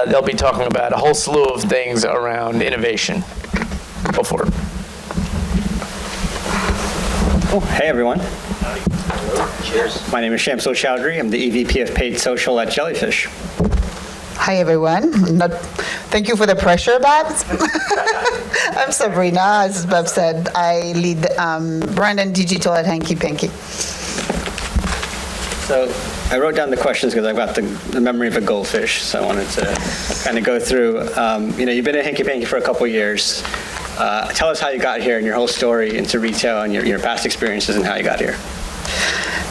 they'll be talking about a whole slew of things around innovation. Go for it. Oh, hey everyone. Cheers. My name is Shamsul Chowdhury. I'm the EVP of Paid Social at Jellyfish. Hi everyone. Thank you for the pressure, Babs. I'm Sabrina. As Babs said, I lead brand and digital at Hanky Panky. So I wrote down the questions because I've got the memory of a goldfish, so I wanted to kind of go through. You've been at Hanky Panky for a couple years. Tell us how you got here and your whole story into retail and your past experiences and how you got here.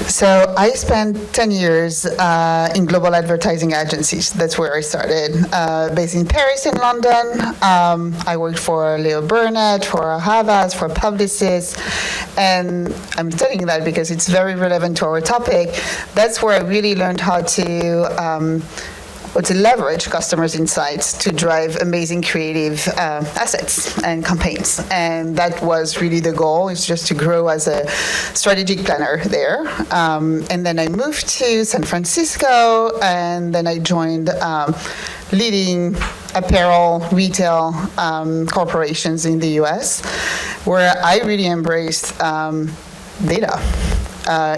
So I spent 10 years in global advertising agencies. That's where I started. Based in Paris and London. I worked for Leo Burnett, for Havas, for Publicis. And I'm telling that because it's very relevant to our topic. That's where I really learned how to leverage customers' insights to drive amazing creative assets and campaigns. And that was really the goal, is just to grow as a strategic planner there. And then I moved to San Francisco, and then I joined leading apparel retail corporations in the US, where I really embraced data.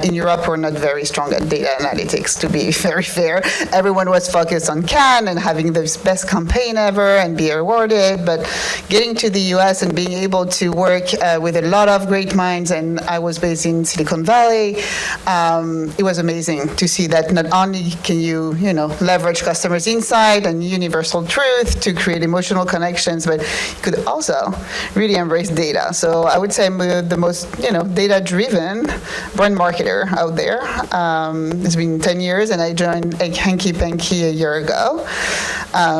In Europe, we're not very strong at data analytics, to be very fair. Everyone was focused on Cannes and having the best campaign ever and be rewarded. But getting to the US and being able to work with a lot of great minds, and I was based in Silicon Valley, it was amazing to see that not only can you leverage customers' insight and universal truth to create emotional connections, but you could also really embrace data. So I would say I'm the most data-driven brand marketer out there. It's been 10 years, and I joined Hanky Panky a year ago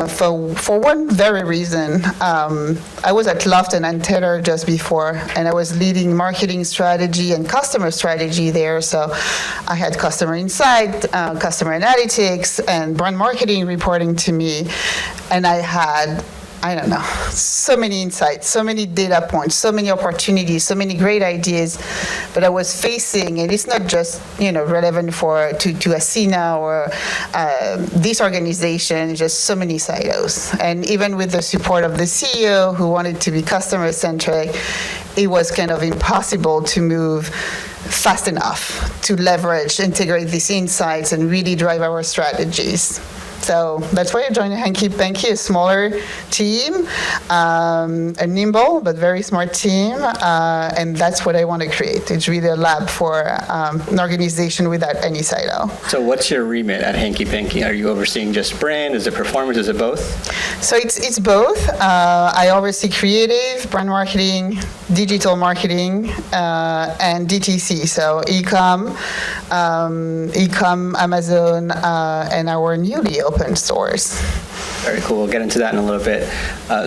for one very reason. I was at Lofton and Taylor just before, and I was leading marketing strategy and customer strategy there. So I had customer insight, customer analytics, and brand marketing reporting to me, and I had so many insights, so many data points, so many opportunities, so many great ideas. But I was facing, and it's not just relevant to Asina or this organization, just so many silos. And even with the support of the CEO who wanted to be customer centric, it was kind of impossible to move fast enough to leverage, integrate these insights, and really drive our strategies. So that's why I joined Hanky Panky, a smaller team, a nimble but very smart team, and that's what I want to create. It's really a lab for an organization without any silo. So what's your remit at Hanky Panky? Are you overseeing just brand? Is it performance? Is it both? So it's both. I oversee creative, brand marketing, digital marketing, and DTC, so e-com, Amazon, and our newly open stores. Very cool. We'll get into that in a little bit.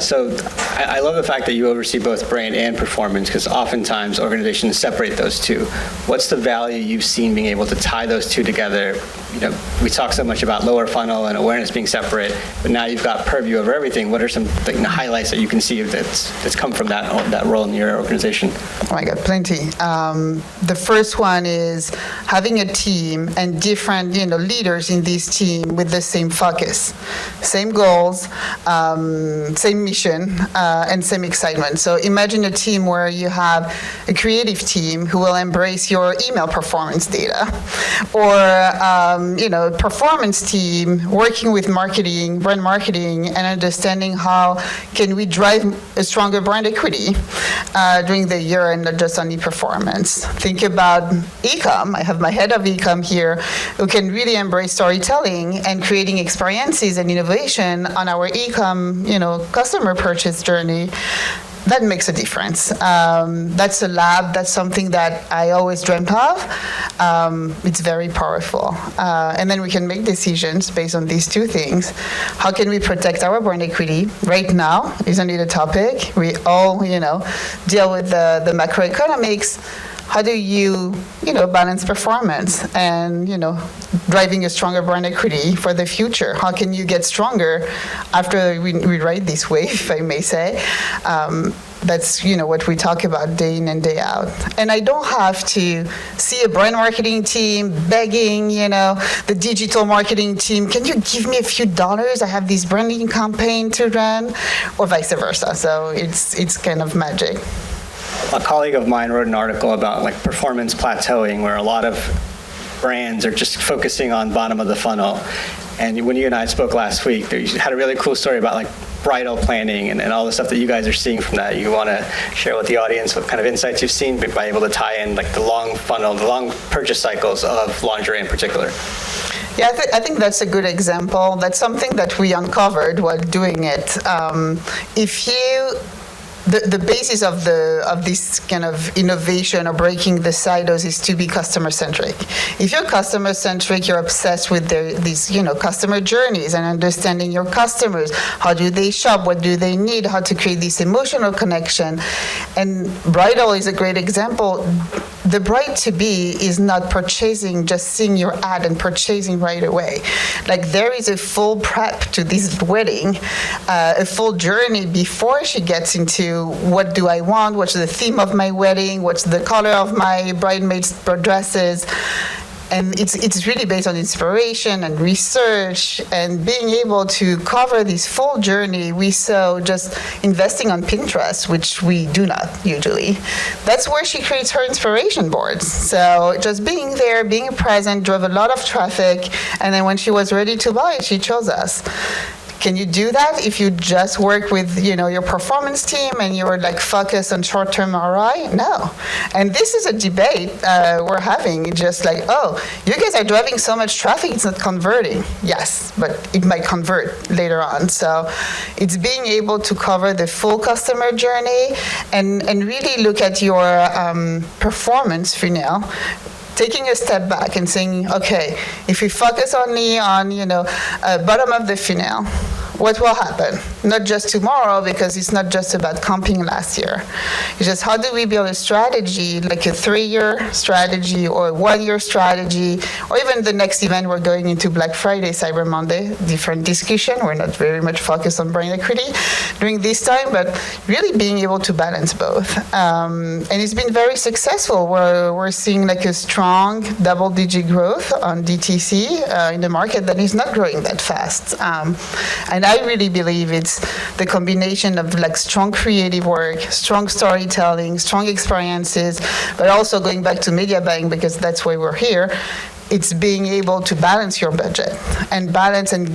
So I love the fact that you oversee both brand and performance, because oftentimes organizations separate those two. What's the value you've seen being able to tie those two together? We talk so much about lower funnel and awareness being separate, but now you've got purview over everything. What are some highlights that you can see that's come from that role in your organization? Oh my God, plenty. The first one is having a team and different leaders in this team with the same focus, same goals, same mission, and same excitement. So imagine a team where you have a creative team who will embrace your email performance data, or performance team working with marketing, brand marketing, and understanding how can we drive a stronger brand equity during the year and not just only performance. Think about e-com. I have my head of e-com here who can really embrace storytelling and creating experiences and innovation on our e-com, customer purchase journey. That makes a difference. That's a lab. That's something that I always dreamt of. It's very powerful. And then we can make decisions based on these two things. How can we protect our brand equity? Right now, isn't it a topic? We all, deal with the macroeconomics. how do you, balance performance and, driving a stronger brand equity for the future? How can you get stronger after we ride this wave, if I may say? That's, what we talk about day in and day out. And I don't have to see a brand marketing team begging, the digital marketing team, can you give me a few dollars? I have this branding campaign to run, or vice versa. So it's kind of magic. A colleague of mine wrote an article about like performance plateauing, where a lot of brands are just focusing on bottom of the funnel. And when you and I spoke last week, you had a really cool story about like bridal planning and all the stuff that you guys are seeing from that. You want to share with the audience what kind of insights you've seen by able to tie in like the long funnel, the long purchase cycles of lingerie in particular? Yeah, I think that's a good example. That's something that we uncovered while doing it. The basis of this kind of innovation or breaking the silos is to be customer centric. If you're customer centric, you're obsessed with these customer journeys and understanding your customers. How do they shop? What do they need? How to create this emotional connection? And bridal is a great example. The bride to be is not purchasing, just seeing your ad and purchasing right away. Like there is a full prep to this wedding, a full journey before she gets into what do I want, what's the theme of my wedding, what's the color of my bridesmaids' dresses. And it's really based on inspiration and research and being able to cover this full journey. We saw just investing on Pinterest, which we do not usually. That's where she creates her inspiration boards. So just being there, being present, drove a lot of traffic. And then when she was ready to buy, she chose us. Can you do that if you just work with, your performance team and you're like focused on short-term ROI? No. And this is a debate we're having. Just like, oh, you guys are driving so much traffic, it's not converting. Yes, but it might convert later on. So it's being able to cover the full customer journey and really look at your performance funnel. Taking a step back and saying, okay, if we focus only on, bottom of the funnel, what will happen? Not just tomorrow, because it's not just about comping last year. It's just how do we build a strategy, like a 3-year strategy or a 1-year strategy, or even the next event we're going into Black Friday, Cyber Monday, different discussion. We're not very much focused on brand equity during this time, but really being able to balance both. And it's been very successful. We're seeing like a strong double-digit growth on DTC in the market that is not growing that fast. And I really believe it's the combination of like strong creative work, strong storytelling, strong experiences, but also going back to media buying because that's why we're here. It's being able to balance your budget and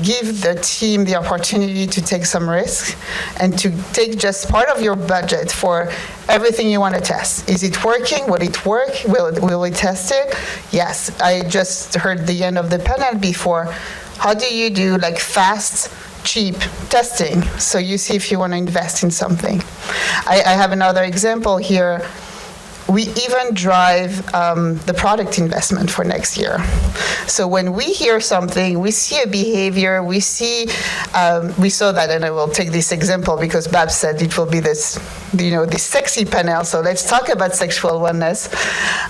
give the team the opportunity to take some risk and to take just part of your budget for everything you want to test. Is it working? Will it work? Will we test it? Yes. I just heard the end of the panel before. How do you do like fast, cheap testing so you see if you want to invest in something? I have another example here. We even drive the product investment for next year. So when we hear something, we see a behavior, we saw that, and I will take this example because Babs said it will be this, this sexy panel. So let's talk about sexual wellness.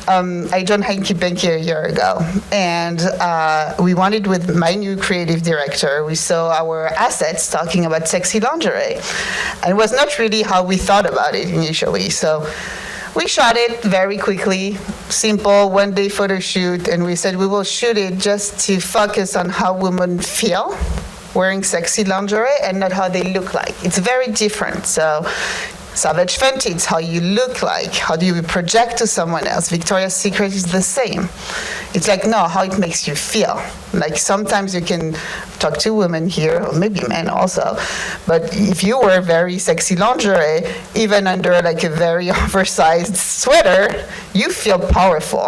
I joined Hanky Panky a year ago, and we wanted with my new creative director, we saw our assets talking about sexy lingerie. And it was not really how we thought about it initially. So we shot it very quickly, simple, one-day photo shoot, and we said we will shoot it just to focus on how women feel wearing sexy lingerie and not how they look like. It's very different. So Savage Fenty, it's how you look like. How do you project to someone else? Victoria's Secret is the same. It's like, no, how it makes you feel. Like sometimes you can talk to women here, or maybe men also, but if you wear very sexy lingerie, even under like a very oversized sweater, you feel powerful.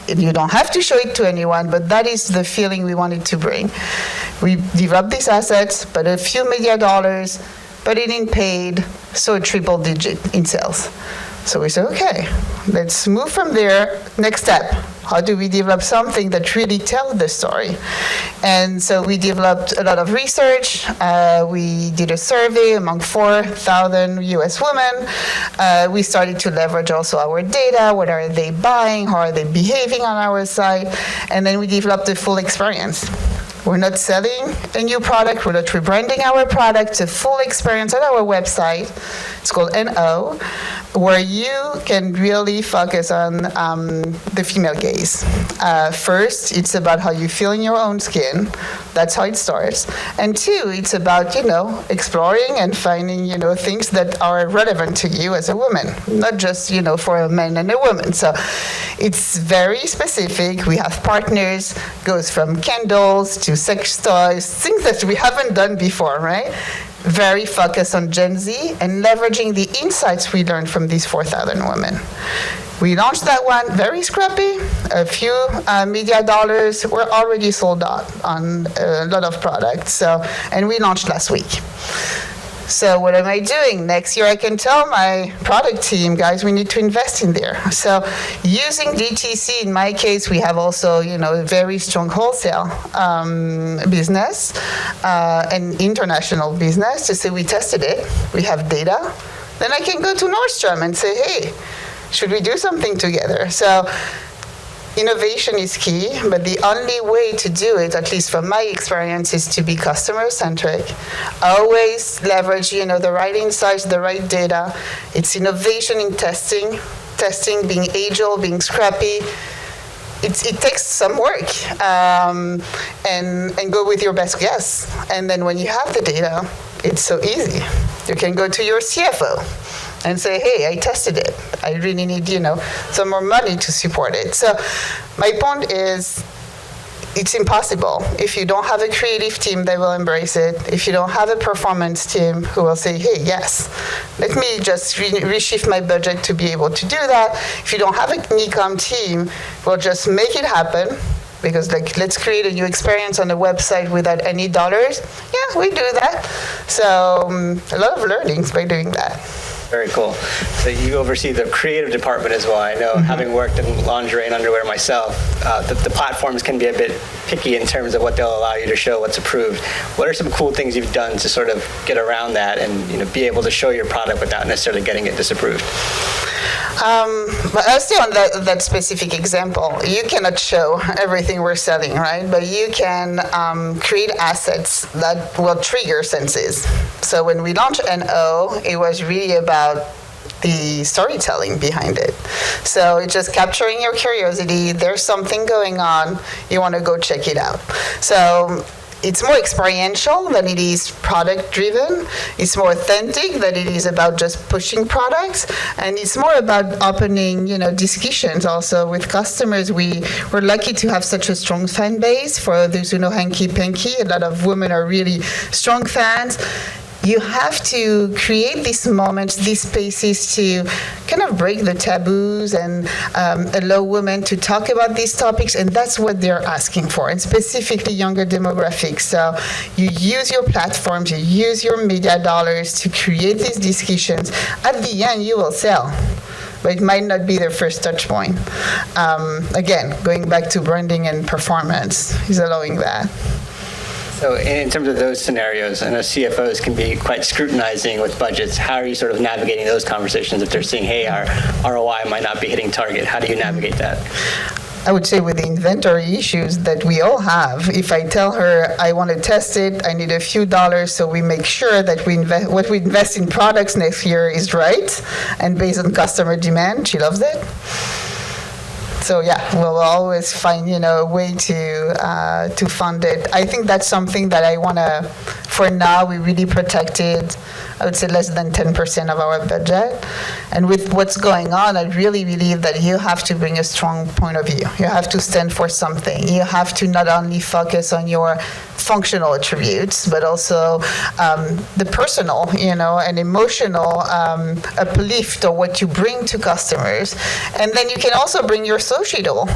You don't have to show it to anyone, but that is the feeling we wanted to bring. We developed these assets, but a few media dollars, but it didn't paid, so a triple digit in sales. So we said, okay, let's move from there. Next step, How do we develop something that really tells the story? And so we developed a lot of research. We did a survey among 4,000 US women. We started to leverage also our data. What are they buying? How are they behaving on our site? And then we developed the full experience. We're not selling a new product. We're not rebranding our product. It's a full experience on our website. It's called NO, where you can really focus on the female gaze. First, it's about how you feel in your own skin. That's how it starts. And two, it's about, exploring and finding, things that are relevant to you as a woman, not just, for a man and a woman. So it's very specific. We have partners, goes from candles to sex toys, things that we haven't done before, right? Very focused on Gen Z and leveraging the insights we learned from these 4,000 women. We launched that one, very scrappy, a few media dollars. We're already sold out on a lot of products. And we launched last week. So what am I doing? Next year I can tell my product team, guys, we need to invest in there. So using DTC, in my case, we have also, a very strong wholesale business and international business to say we tested it, we have data. Then I can go to Nordstrom and say, hey, should we do something together? So innovation is key, but the only way to do it, at least from my experience, is to be customer-centric. Always leverage, the right insights, the right data. It's innovation in testing, being agile, being scrappy. It takes some work, and go with your best guess. And then when you have the data, it's so easy. You can go to your CFO and say, hey, I tested it. I really need, some more money to support it. So my point is, it's impossible. If you don't have a creative team that will embrace it, if you don't have a performance team who will say, hey, yes, let me just reshift my budget to be able to do that. If you don't have an e-com team, we'll just make it happen. Because let's create a new experience on the website without any dollars. Yeah, we do that. So a lot of learnings by doing that. Very cool. So you oversee the creative department as well. I know, having worked in lingerie and underwear myself, the platforms can be a bit picky in terms of what they'll allow you to show, what's approved. What are some cool things you've done to sort of get around that and be able to show your product without necessarily getting it disapproved? But I'll stay on that specific example. You cannot show everything we're selling, right? But you can create assets that will trigger senses. So when we launched NO, it was really about the storytelling behind it. So it's just capturing your curiosity. There's something going on. You want to go check it out. So it's more experiential than it is product-driven. It's more authentic than it is about just pushing products. And it's more about opening, discussions also with customers. We're lucky to have such a strong fan base. For those who know Hanky Panky, a lot of women are really strong fans. You have to create these moments, these spaces to kind of break the taboos and allow women to talk about these topics, and that's what they're asking for, and specifically younger demographics. So you use your platforms, you use your media dollars to create these discussions. At the end, you will sell, but it might not be their first touch point. Again, going back to branding and performance is allowing that. So in terms of those scenarios, I know CFOs can be quite scrutinizing with budgets. How are you sort of navigating those conversations if they're seeing, hey, our ROI might not be hitting target? How do you navigate that? I would say with the inventory issues that we all have, if I tell her I want to test it, I need a few dollars, so we make sure that what we invest in products next year is right and based on customer demand, she loves it. So yeah, we'll always find a way to fund it. I think that's something that I want to. For now, we really protected. I would say less than 10% of our budget. And with what's going on, I really believe that you have to bring a strong point of view. You have to stand for something. You have to not only focus on your functional attributes, but also the personal, and emotional uplift of what you bring to customers. And then you can also bring your societal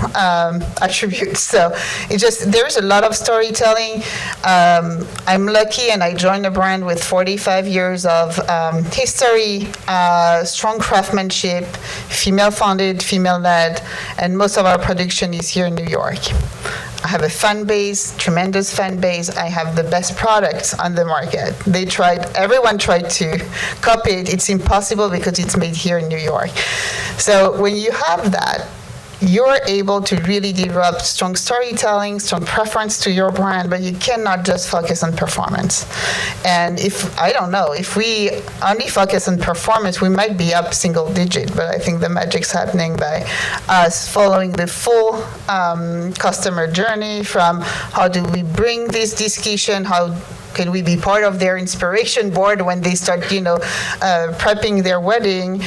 attributes. So there's a lot of storytelling. I'm lucky, and I joined a brand with 45 years of history, strong craftsmanship, female-founded, female-led, and most of our production is here in New York. I have a fan base, tremendous fan base. I have the best products on the market. Everyone tried to copy it. It's impossible because it's made here in New York. So when you have that, you're able to really develop strong storytelling, strong preference to your brand, but you cannot just focus on performance. And if we only focus on performance, we might be up single digit, but I think the magic's happening by us following the full customer journey from how do we bring this discussion, how can we be part of their inspiration board when they start, prepping their wedding,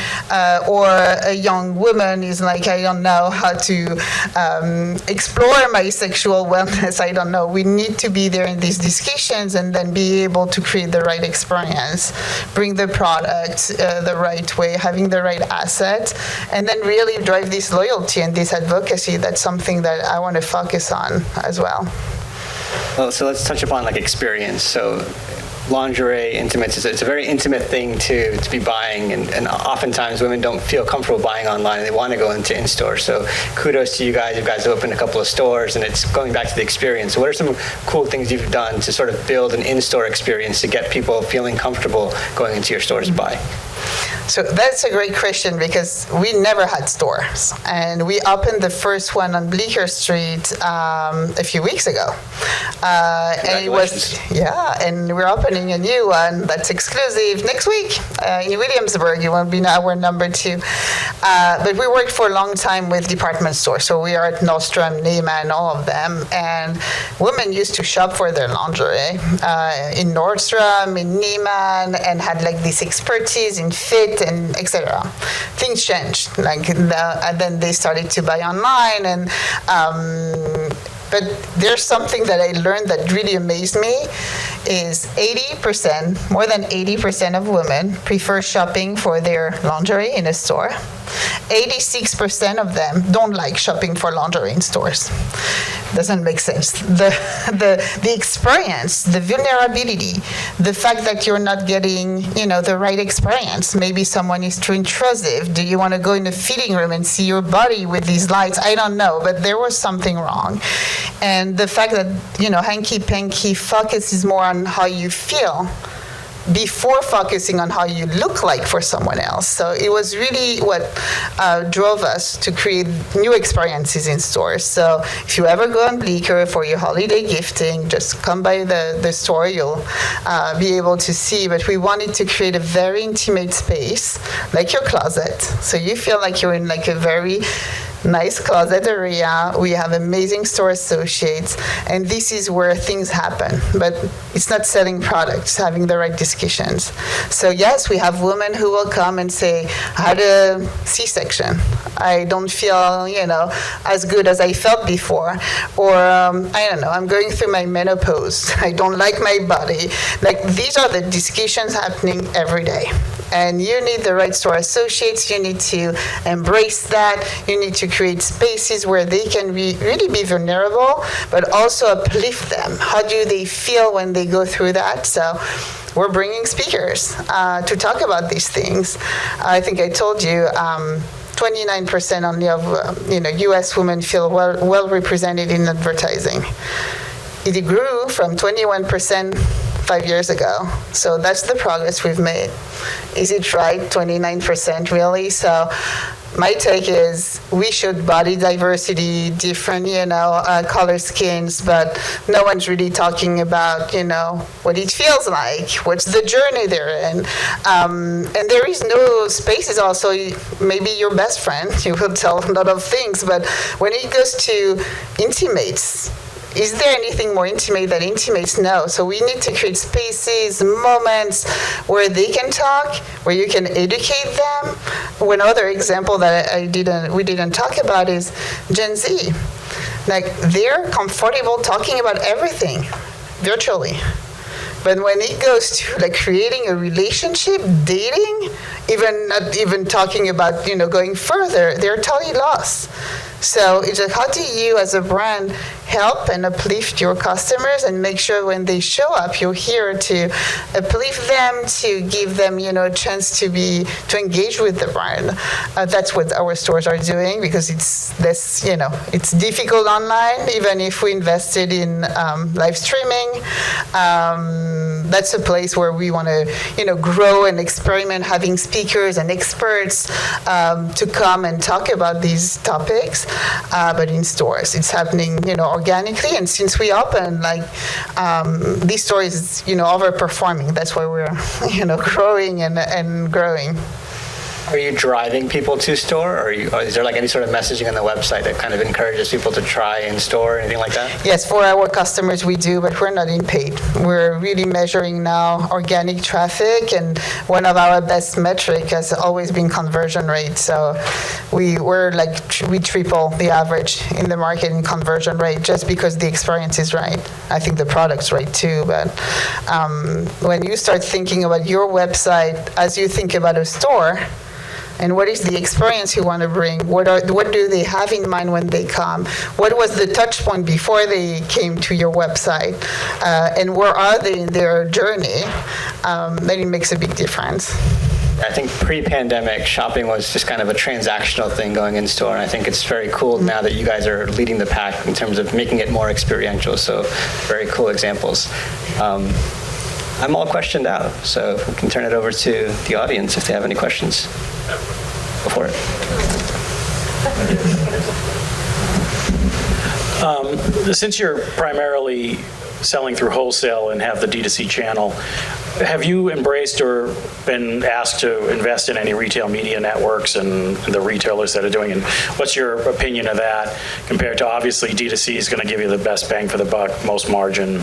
or a young woman is like, I don't know how to explore my sexual wellness. I don't know. We need to be there in these discussions and then be able to create the right experience, bring the product the right way, having the right assets, and then really drive this loyalty and this advocacy. That's something that I want to focus on as well. Well, so let's touch upon experience. So lingerie, intimates, it's a very intimate thing to be buying, and oftentimes women don't feel comfortable buying online. They want to go into in-store. So kudos to you guys. You guys opened a couple of stores, and it's going back to the experience. So what are some cool things you've done to sort of build an in-store experience to get people feeling comfortable going into your stores to buy? So that's a great question because we never had stores. And we opened the first one on Bleecker Street a few weeks ago. And it was, and we're opening a new one that's exclusive next week in Williamsburg. It will be our number 2. But we worked for a long time with department stores. So we are at Nordstrom, Neiman, all of them. And women used to shop for their lingerie in Nordstrom, in Neiman, and had this expertise in fit and etc. Things changed, and then they started to buy online, and but there's something that I learned that really amazed me is 80%, more than 80% of women prefer shopping for their lingerie in a store. 86% of them don't like shopping for lingerie in stores. Doesn't make sense. The experience, the vulnerability, the fact that you're not getting, the right experience. Maybe someone is too intrusive. Do you want to go in the fitting room and see your body with these lights? I don't know, but there was something wrong. And the fact that, Hanky Panky focuses more on how you feel before focusing on how you look like for someone else. So it was really what drove us to create new experiences in stores. So if you ever go on Bleecker for your holiday gifting, just come by the store, you'll be able to see. But we wanted to create a very intimate space, like your closet. So you feel like you're in a very nice closet area. We have amazing store associates, and this is where things happen. But it's not selling products, having the right discussions. So yes, we have women who will come and say, I had a C-section. I don't feel, as good as I felt before. Or, I don't know, I'm going through my menopause. I don't like my body. These are the discussions happening every day. And you need the right store associates. You need to embrace that. You need to create spaces where they can really be vulnerable, but also uplift them. How do they feel when they go through that? So we're bringing speakers to talk about these things. I think I told you 29% only of U.S. women feel well represented in advertising. It grew from 21% 5 years ago. So that's the progress we've made. Is it right? 29% really? So my take is we should body diversity, different, color skins, but no one's really talking about, what it feels like, what's the journey they're in. And there is no spaces also, maybe your best friend, you will tell a lot of things, but when it goes to intimates, is there anything more intimate than intimates? No. So we need to create spaces, moments where they can talk, where you can educate them. One other example that we didn't talk about is Gen Z. They're comfortable talking about everything. virtually. But when it goes to like creating a relationship, dating, even not even talking about, going further, they're totally lost. So it's like, how do you as a brand help and uplift your customers and make sure when they show up, you're here to uplift them, to give them, a chance to engage with the brand. That's what our stores are doing, because it's this, it's difficult online, even if we invested in live streaming. That's a place where we want to, grow and experiment, having speakers and experts to come and talk about these topics. But in stores, it's happening, organically. And since we opened, these stores, overperforming. That's why we're, growing and growing. Are you driving people to store, or is there any sort of messaging on the website that kind of encourages people to try in store or anything like that? Yes, for our customers we do, but we're not in paid. We're really measuring now organic traffic, and one of our best metric has always been conversion rate. So we triple the average in the market in conversion rate, just because the experience is right. I think the product's right too, but when you start thinking about your website as you think about a store, and what is the experience you want to bring? What do they have in mind when they come? What was the touch point before they came to your website? And where are they in their journey? Then it makes a big difference. I think pre-pandemic, shopping was just kind of a transactional thing going in store, and I think it's very cool now that you guys are leading the pack in terms of making it more experiential. So very cool examples. I'm all questioned out, so we can turn it over to the audience if they have any questions. Go for it. Since you're primarily selling through wholesale and have the D2C channel, have you embraced or been asked to invest in any retail media networks and the retailers that are doing it? And what's your opinion of that compared to, obviously, D2C is going to give you the best bang for the buck, most margin,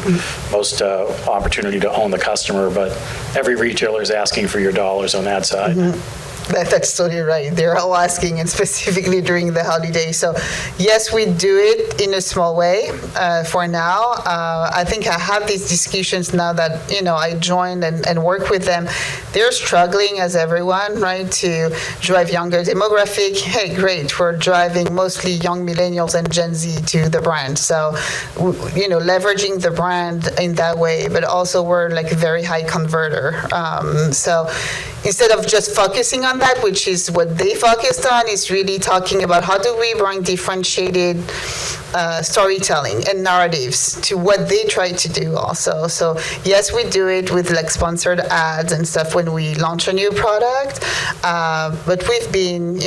most opportunity to own the customer, but every retailer is asking for your dollars on that side. Mm-hmm. That's totally right. They're all asking, and specifically during the holidays. So yes, we do it in a small way for now. I think I have these discussions now that, I joined and work with them. They're struggling, as everyone, right, to drive younger demographic. Hey, great. We're driving mostly young millennials and Gen Z to the brand. So, leveraging the brand in that way, but also we're like a very high converter. So instead of just focusing on that, which is what they focused on, is really talking about how do we bring differentiated storytelling and narratives to what they try to do also. So yes, we do it with sponsored ads and stuff when we launch a new product, but we've been,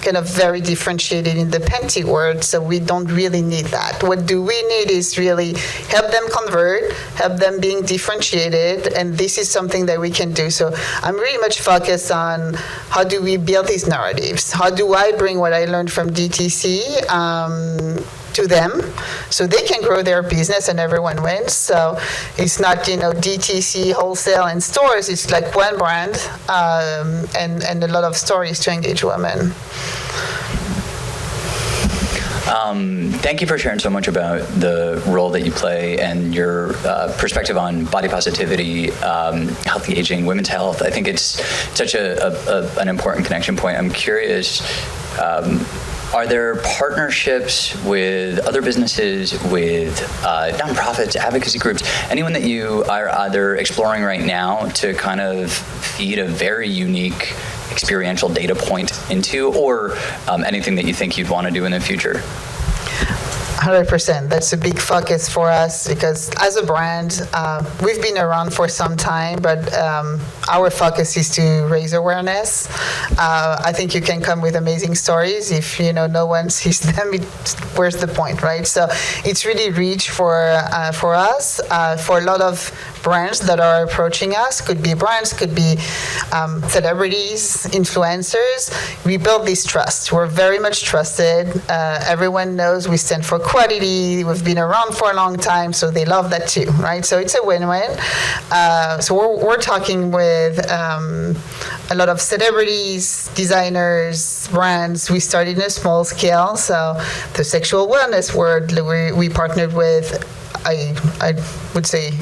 kind of very differentiated in the panty world, so we don't really need that. What do we need is really help them convert, help them being differentiated, and this is something that we can do. So I'm really much focused on how do we build these narratives? How do I bring what I learned from DTC to them so they can grow their business and everyone wins? So it's not, DTC, wholesale, and stores. It's like one brand and a lot of stories to engage women. Thank you for sharing so much about the role that you play and your perspective on body positivity, healthy aging, women's health. I think it's such an important connection point. I'm curious, are there partnerships with other businesses, with nonprofits, advocacy groups, anyone that you are either exploring right now to kind of feed a very unique experiential data point into, or anything that you think you'd want to do in the future? 100%. That's a big focus for us because as a brand, we've been around for some time, but our focus is to raise awareness. I think you can come with amazing stories. If no one sees them, where's the point, right? So it's really reach for us. For a lot of brands that are approaching us, could be brands, could be celebrities, influencers. We build this trust. We're very much trusted. Everyone knows we stand for quality. We've been around for a long time, so they love that too, right? So it's a win-win. So we're talking with a lot of celebrities, designers, brands. We started in a small scale. So the sexual wellness world, we partnered with I would say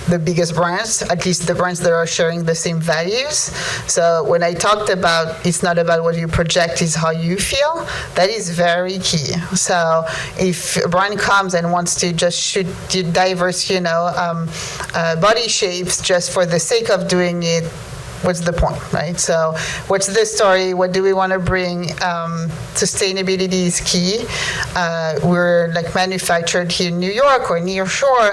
the biggest brands, at least the brands that are sharing the same values. So when I talked about it's not about what you project, it's how you feel, that is very key. So if a brand comes and wants to just shoot diverse, body shapes just for the sake of doing it, what's the point, right? So what's the story? What do we want to bring? Sustainability is key. We're like manufactured here in New York or near shore.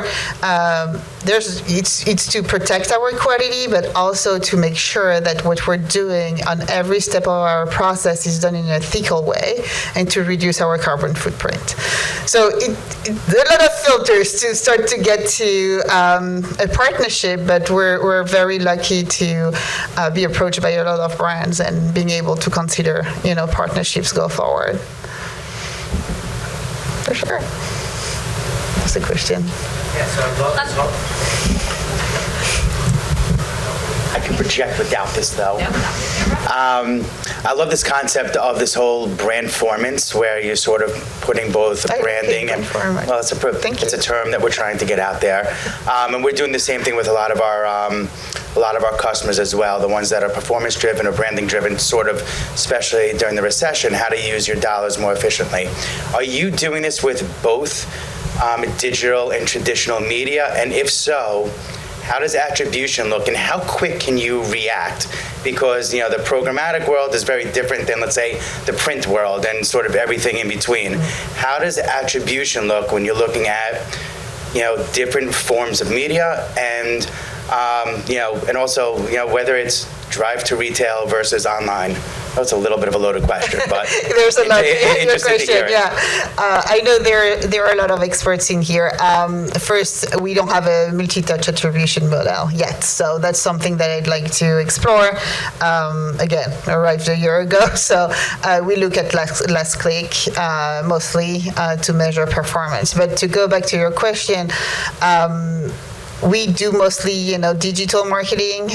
It's to protect our quality, but also to make sure that what we're doing on every step of our process is done in an ethical way and to reduce our carbon footprint. So there are a lot of filters to start to get to a partnership, but we're very lucky to be approached by a lot of brands and being able to consider, partnerships go forward. For sure. That's a question. Yeah, so I can project without this, though. I love this concept of this whole brandformance, where you're sort of putting both branding and, well, it's a term that we're trying to get out there. And we're doing the same thing with a lot of our customers as well, the ones that are performance-driven or branding-driven, sort of, especially during the recession, how to use your dollars more efficiently. Are you doing this with both digital and traditional media? And if so, how does attribution look, and how quick can you react? Because, the programmatic world is very different than, let's say, the print world and sort of everything in between. How does attribution look when you're looking at, different forms of media and, and also, whether it's drive to retail versus online? That's a little bit of a loaded question, but there's a lot in your question. To Yeah, I know there are a lot of experts in here. First, we don't have a multi-touch attribution model yet, so that's something that I'd like to explore. Again, arrived a year ago, so we look at last click mostly to measure performance. But to go back to your question. We do mostly, digital marketing.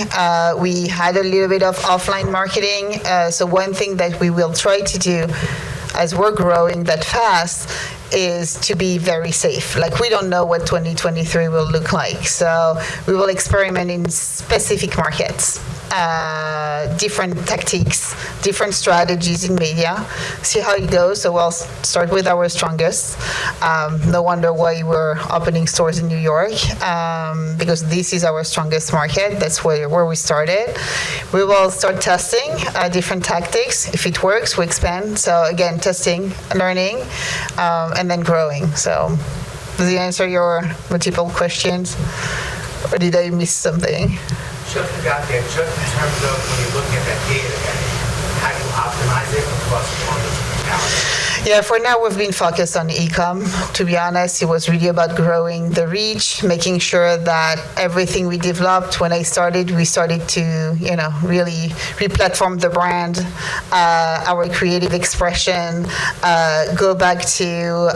We had a little bit of offline marketing. So one thing that we will try to do as we're growing that fast is to be very safe. Like, we don't know what 2023 will look like. So we will experiment in specific markets, different tactics, different strategies in media, see how it goes. So we'll start with our strongest. No wonder why we're opening stores in New York, because this is our strongest market. That's where we started. We will start testing different tactics. If it works, we expand. So again, testing, learning, and then growing. So does it answer your multiple questions? Or did I miss something? Just about that, just in terms of when you're looking at that data, how do you optimize it across all the different channels? Yeah, for now we've been focused on e-com. To be honest, it was really about growing the reach, making sure that everything we developed when I started, we started to, really re-platform the brand, our creative expression, go back to,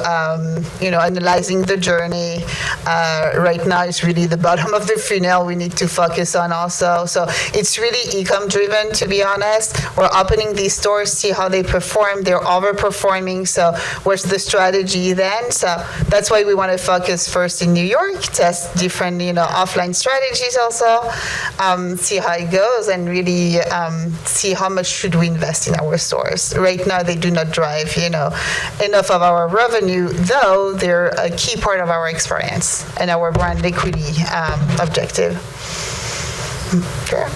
analyzing the journey. Right now, it's really the bottom of the funnel we need to focus on also. So it's really e-com driven, to be honest. We're opening these stores, see how they perform. They're overperforming. So what's the strategy then? So that's why we want to focus first in New York, test different, offline strategies also, see how it goes, and really see how much should we invest in our stores. Right now, they do not drive, enough of our revenue, though they're a key part of our experience and our brand equity objective. Sure.